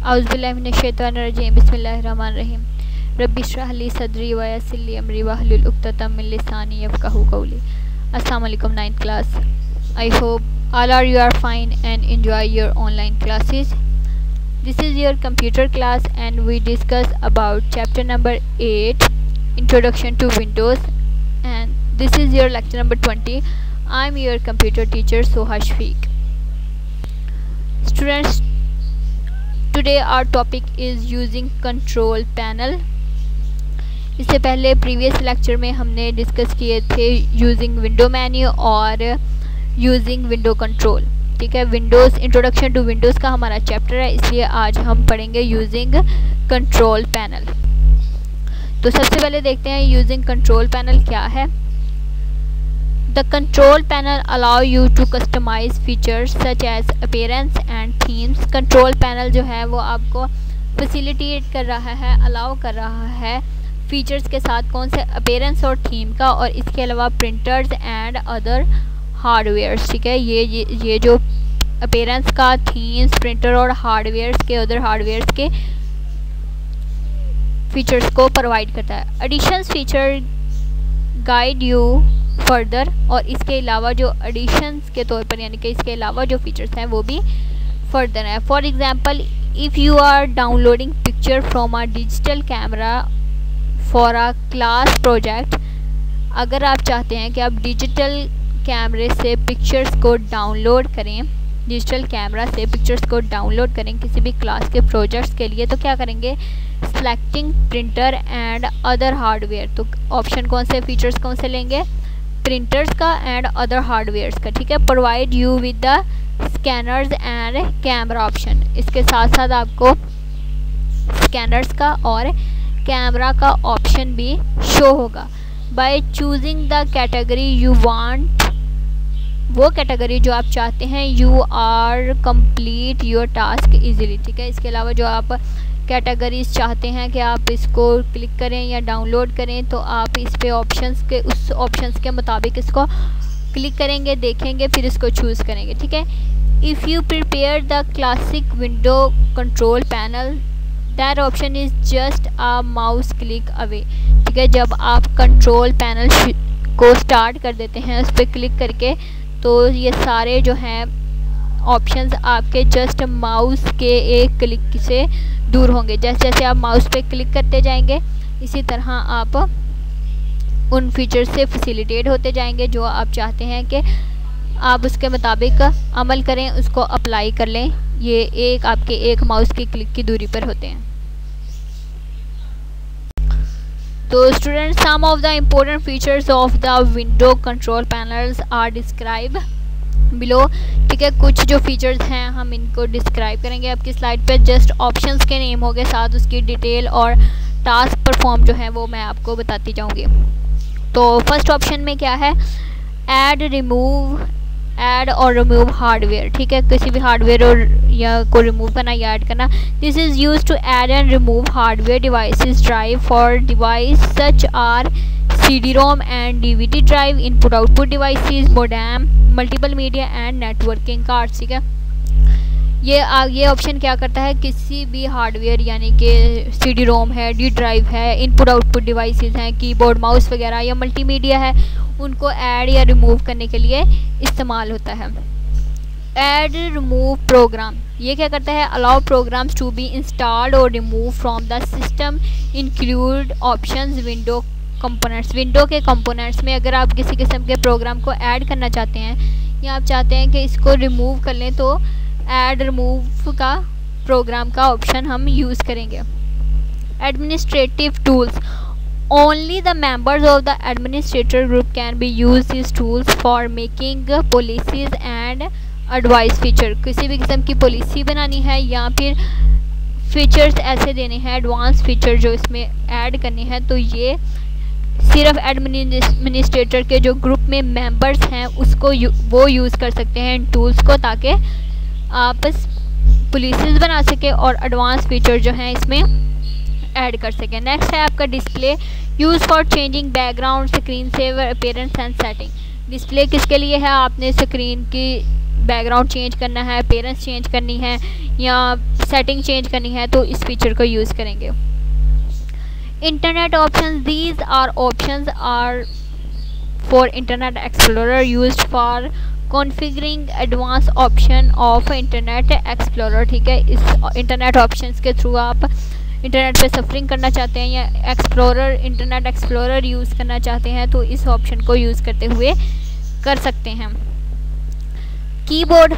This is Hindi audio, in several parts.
औज़ुबिल्लाहिमिनश्शैतानिर्रजीम बिस्मिल्लाहिर्रहमानिर्रहीम रब्बि इश्रह ली सदरी व यस्सिर ली अमरी वहलुल उक़दतम मिन लिसानी यफ़क़हू क़ौली। अस्सलाम वालेकुम 9th class. I hope all are you are fine and enjoy your online classes. This is your computer class and we discuss about chapter number 8, Introduction to Windows, and this is your lecture number 20. I am your computer teacher Soha Shafiq. Students, today our topic is using control panel. इससे पहले प्रीवियस लेक्चर में हमने डिस्कस किए थे यूजिंग विंडो मेन्यू और यूजिंग विंडो कंट्रोल। ठीक है, विंडोज़ इंट्रोडक्शन टू विंडोज़ का हमारा चैप्टर है, इसलिए आज हम पढ़ेंगे यूजिंग कंट्रोल पैनल। तो सबसे पहले देखते हैं यूजिंग कंट्रोल पैनल क्या है। The control panel allow you to customise features such as appearance and themes. Control panel जो है वो आपको फैसिलिटेट कर रहा है, अलाउ कर रहा है फीचर्स के साथ, कौन से, अपीयरेंस और थीम का, और इसके अलावा प्रिंटर्स एंड अदर हार्डवेयर्स। ठीक है, ये जो अपीयरेंस का, थीम्स, प्रिंटर और हार्डवेयर्स के, अदर हार्डवेयर्स के फीचर्स को प्रोवाइड करता है। Additions feature guide you further, और इसके अलावा जो एडिशंस के तौर पर यानी कि इसके अलावा जो फीचर्स हैं वो भी फर्दर है। For example, if you are downloading picture from a digital camera for a class project, अगर आप चाहते हैं कि आप डिजिटल कैमरे से पिक्चर्स को डाउनलोड करें, डिजिटल कैमरा से पिक्चर्स को डाउनलोड करें किसी भी क्लास के प्रोजेक्ट्स के लिए, तो क्या करेंगे, selecting printer and other hardware. तो ऑप्शन कौन से, फीचर्स कौन से लेंगे, प्रिंटर्स का एंड अदर हार्डवेयर्स का। ठीक है, provide you with the scanners and camera option. इसके साथ साथ आपको स्कैनर्स का और कैमरा का ऑप्शन भी शो होगा। By choosing the category you want, वो कैटेगरी जो आप चाहते हैं, you are complete your task easily. ठीक है, इसके अलावा जो आप कैटेगरीज चाहते हैं कि आप इसको क्लिक करें या डाउनलोड करें, तो आप इस पे ऑप्शंस के, उस ऑप्शंस के मुताबिक इसको क्लिक करेंगे, देखेंगे, फिर इसको चूज़ करेंगे। ठीक है, if you prepare the classic window control panel, that option is just a mouse click away. ठीक है, जब आप कंट्रोल पैनल को स्टार्ट कर देते हैं उस पर क्लिक करके, तो ये सारे जो हैं ऑप्शंस आपके जस्ट माउस के एक क्लिक से दूर होंगे। जैसे जैसे आप माउस पे क्लिक करते जाएंगे, इसी तरह आप उन फीचर से फैसिलिटेट होते जाएंगे जो आप चाहते हैं कि आप उसके मुताबिक अमल करें, उसको अप्लाई कर लें। ये एक आपके एक माउस की क्लिक की दूरी पर होते हैं। तो students, some of the important features of the window control panels are describe below. ठीक है, कुछ जो फीचर्स हैं हम इनको डिस्क्राइब करेंगे आपकी स्लाइड पे। जस्ट ऑप्शंस के नेम हो गए, साथ उसकी डिटेल और टास्क परफॉर्म जो है वो मैं आपको बताती जाऊंगी। तो फर्स्ट ऑप्शन में क्या है, ऐड और रिमूव हार्डवेयर। ठीक है, किसी भी हार्डवेयर और या को रिमूव करना या ऐड करना। This is use to add and remove hardware devices drive for device such are CD-ROM and DVD drive, input output devices, modem, multiple media and networking cards. ठीक है, ये ऑप्शन क्या करता है, किसी भी हार्डवेयर यानी कि CD-ROM है, D ड्राइव है, इनपुट आउटपुट डिवाइसेस हैं, कीबोर्ड, माउस वगैरह या मल्टीमीडिया है, उनको ऐड या रिमूव करने के लिए इस्तेमाल होता है। ऐड रिमूव प्रोग्राम, ये क्या करता है, allow programs to be installed और remove from the system, include options window components. Window के कंपोनेंट्स में अगर आप किसी किस्म के प्रोग्राम को ऐड करना चाहते हैं या आप चाहते हैं कि इसको रिमूव कर लें, तो ऐड रिमूव का प्रोग्राम का ऑप्शन हम यूज़ करेंगे। Administrative tools, only the members of the administrator group can be use this tools for making policies and advice feature. किसी भी किस्म की पॉलिसी बनानी है या फिर फीचर्स ऐसे देने हैं, एडवांस फीचर जो इसमें ऐड करने हैं, तो ये सिर्फ एडमिनिस्ट्रेटर के जो ग्रुप में मेंबर्स हैं उसको वो यूज़ कर सकते हैं इन टूल्स को, ताकि आप पॉलिसीज बना सके और एडवांस फीचर जो हैं इसमें ऐड कर सकें। नेक्स्ट है आपका display, use for changing background, screen saver, appearance and setting. Display किसके लिए है, आपने स्क्रीन की बैकग्राउंड चेंज करना है, अपीयरेंस चेंज करनी है या सेटिंग चेंज करनी है तो इस फीचर को यूज़ करेंगे। Internet options, these are options are for Internet Explorer used for configuring advance option of Internet Explorer. ठीक है, इस इंटरनेट ऑप्शंस के थ्रू आप इंटरनेट पे सफरिंग करना चाहते हैं या इंटरनेट एक्सप्लोरर यूज़ करना चाहते हैं तो इस ऑप्शन को यूज़ करते हुए कर सकते हैं। Keyboard,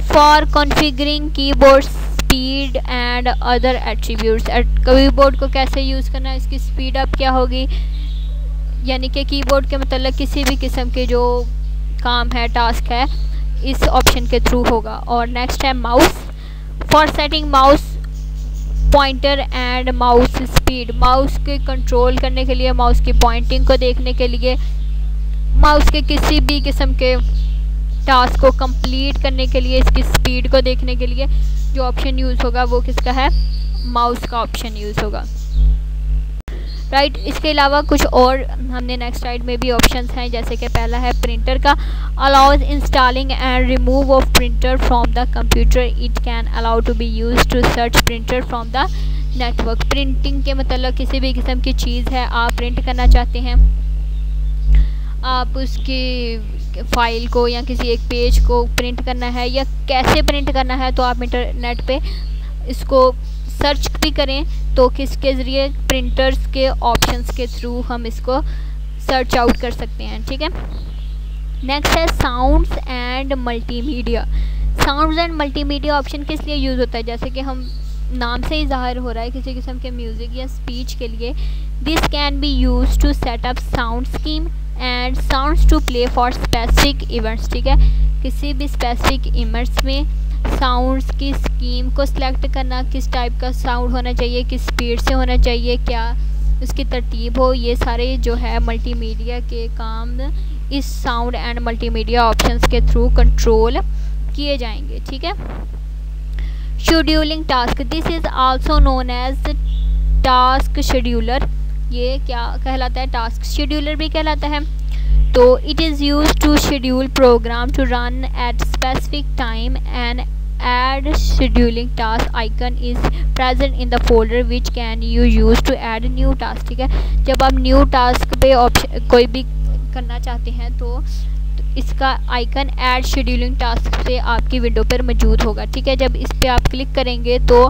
for configuring keyboard speed and other attributes. Keyboard को कैसे यूज़ करना है, इसकी स्पीड अप क्या होगी, यानी कि कीबोर्ड के मतलब किसी भी किस्म के जो काम है, टास्क है, इस ऑप्शन के थ्रू होगा। और नेक्स्ट है mouse, for setting mouse pointer and mouse speed. Mouse के कंट्रोल करने के लिए, माउस की पॉइंटिंग को देखने के लिए, माउस के किसी भी किस्म के टास्क को कंप्लीट करने के लिए, इसकी स्पीड को देखने के लिए जो ऑप्शन यूज़ होगा वो किसका है, माउस का ऑप्शन यूज़ होगा। राइट, इसके अलावा कुछ और हमने नेक्स्ट स्लाइड में भी ऑप्शंस हैं, जैसे कि पहला है प्रिंटर का, allows installing and remove of printer from the computer, it can allow to be use to search printer from the network. Printing के मतलब किसी भी किस्म की चीज़ है, आप प्रिंट करना चाहते हैं, आप उसकी फ़ाइल को या किसी एक पेज को प्रिंट करना है या कैसे प्रिंट करना है तो आप इंटरनेट पे इसको सर्च भी करें तो किसके ज़रिए, प्रिंटर्स के ऑप्शंस के थ्रू हम इसको सर्च आउट कर सकते हैं। ठीक है, नेक्स्ट है sounds and multimedia. Sounds and multimedia option किस लिए यूज़ होता है, जैसे कि हम नाम से ही ज़ाहिर हो रहा है किसी किस्म के म्यूज़िक या स्पीच के लिए। This can be use to set up sound scheme and sounds to play for specific events. ठीक है, किसी भी स्पेसिफिक इवेंट्स में साउंड्स की स्कीम को सिलेक्ट करना, किस टाइप का साउंड होना चाहिए, किस स्पीड से होना चाहिए, क्या उसकी तरतीब हो, ये सारे जो है मल्टीमीडिया के काम इस साउंड एंड मल्टीमीडिया ऑप्शंस के थ्रू कंट्रोल किए जाएंगे। ठीक है, scheduling task, this is also known as task scheduler. ये क्या कहलाता है, टास्क शेड्यूलर भी कहलाता है। तो it is use to schedule program to run at specific time and add scheduling task icon is present in the folder which can you use to add new task। ठीक है, जब आप न्यू टास्क पे ऑप्शन कोई भी करना चाहते हैं तो इसका आइकन ऐड शेड्यूलिंग टास्क से आपकी विंडो पर मौजूद होगा। ठीक है, जब इस पर आप क्लिक करेंगे तो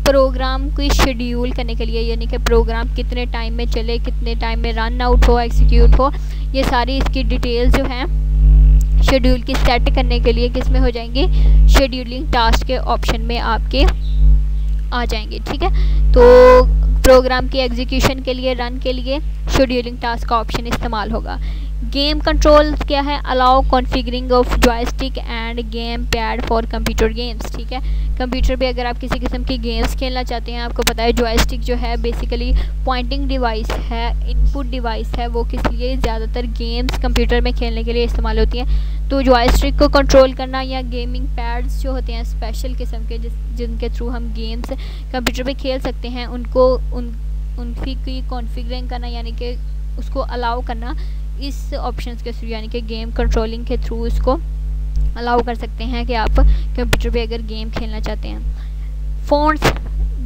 प्रोग्राम को शेड्यूल करने के लिए, यानी कि प्रोग्राम कितने टाइम में चले, कितने टाइम में रन आउट हो, एग्जीक्यूट हो, ये सारी इसकी डिटेल्स जो हैं शेड्यूल की सेट करने के लिए किस में हो जाएंगी, शेड्यूलिंग टास्क के ऑप्शन में आपके आ जाएंगे। ठीक है, तो प्रोग्राम की एग्जीक्यूशन के लिए, रन के लिए शेड्यूलिंग टास्क का ऑप्शन इस्तेमाल होगा। गेम कंट्रोल क्या है, allow configuring of joystick end game pad for computer games. ठीक है, कंप्यूटर पे अगर आप किसी किस्म की गेम्स खेलना चाहते हैं, आपको पता है जॉयस्टिक जो है बेसिकली पॉइंटिंग डिवाइस है, इनपुट डिवाइस है, वो किस लिए, ज़्यादातर गेम्स कंप्यूटर में खेलने के लिए इस्तेमाल होती हैं। तो जॉयस्टिक को कंट्रोल करना या गेमिंग पैड्स जो होते हैं स्पेशल किस्म के जिनके थ्रू हम गेम्स कंप्यूटर पे खेल सकते हैं, उनकी कॉन्फ़िगरिंग करना, यानी कि उसको अलाउ करना इस ऑप्शंस के थ्रू, यानी कि गेम कंट्रोलिंग के थ्रू इसको अलाउ कर सकते हैं कि आप कंप्यूटर पे अगर गेम खेलना चाहते हैं। Fonts,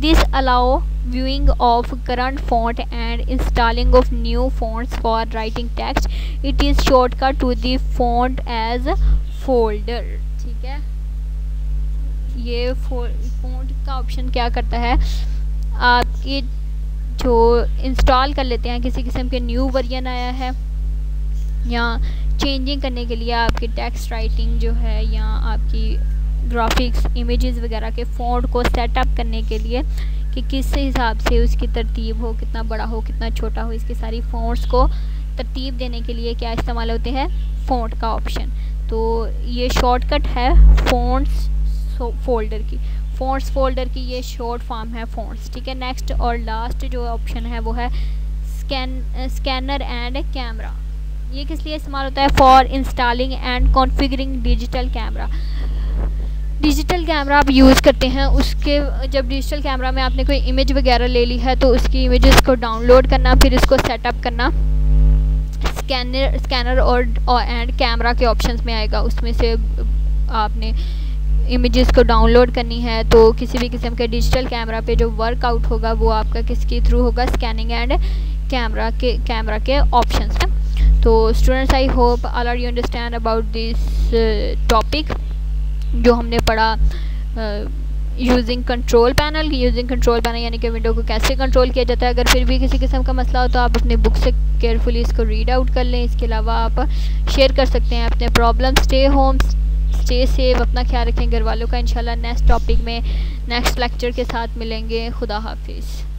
this allow viewing of current font and installing of new fonts for writing text. It is shortcut to the font as folder। ठीक है, ये font का ऑप्शन क्या करता है, आपकी जो इंस्टॉल कर लेते हैं, किसी किस्म के न्यू वर्जन आया है या चेंजिंग करने के लिए आपकी टेक्स्ट राइटिंग जो है या आपकी ग्राफिक्स इमेजेस वगैरह के फ़ॉन्ट को सेटअप करने के लिए कि किस हिसाब से उसकी तरतीब हो, कितना बड़ा हो, कितना छोटा हो, इसकी सारी फ़ॉन्ट्स को तरतीब देने के लिए क्या इस्तेमाल होते हैं, फ़ॉन्ट का ऑप्शन। तो ये शॉर्टकट है फ़ॉन्ट्स फोल्डर की, फ़ॉन्ट्स फोल्डर की ये शॉर्ट फॉर्म है फ़ॉन्ट्स। ठीक है, नेक्स्ट और लास्ट जो ऑप्शन है वो है स्कैनर एंड कैमरा। ये किस लिए इस्तेमाल होता है, for installing and configuring digital camera. Digital camera आप यूज़ करते हैं, उसके जब डिजिटल कैमरा में आपने कोई इमेज वगैरह ले ली है तो उसकी इमेजेस को डाउनलोड करना, फिर इसको सेटअप करना स्कैनर और एंड कैमरा के ऑप्शंस में आएगा, उसमें से आपने इमेजेस को डाउनलोड करनी है तो किसी भी किस्म के डिजिटल कैमरा पे जो वर्कआउट होगा वो आपका किसके थ्रू होगा, स्कैनिंग एंड कैमरा के ऑप्शंस हैं। तो students, I hope all are you understand about this topic जो हमने पढ़ा यूजिंग कंट्रोल पैनल यानी कि विंडो को कैसे कंट्रोल किया जाता है। अगर फिर भी किसी किस्म का मसला हो तो आप अपने बुक से केयरफुली इसको रीड आउट कर लें। इसके अलावा आप शेयर कर सकते हैं अपने problem. Stay home, stay safe, अपना ख्याल रखें, घर वालों का। इंशाल्लाह नेक्स्ट टॉपिक में नेक्स्ट लेक्चर के साथ मिलेंगे। खुदा हाफिज़।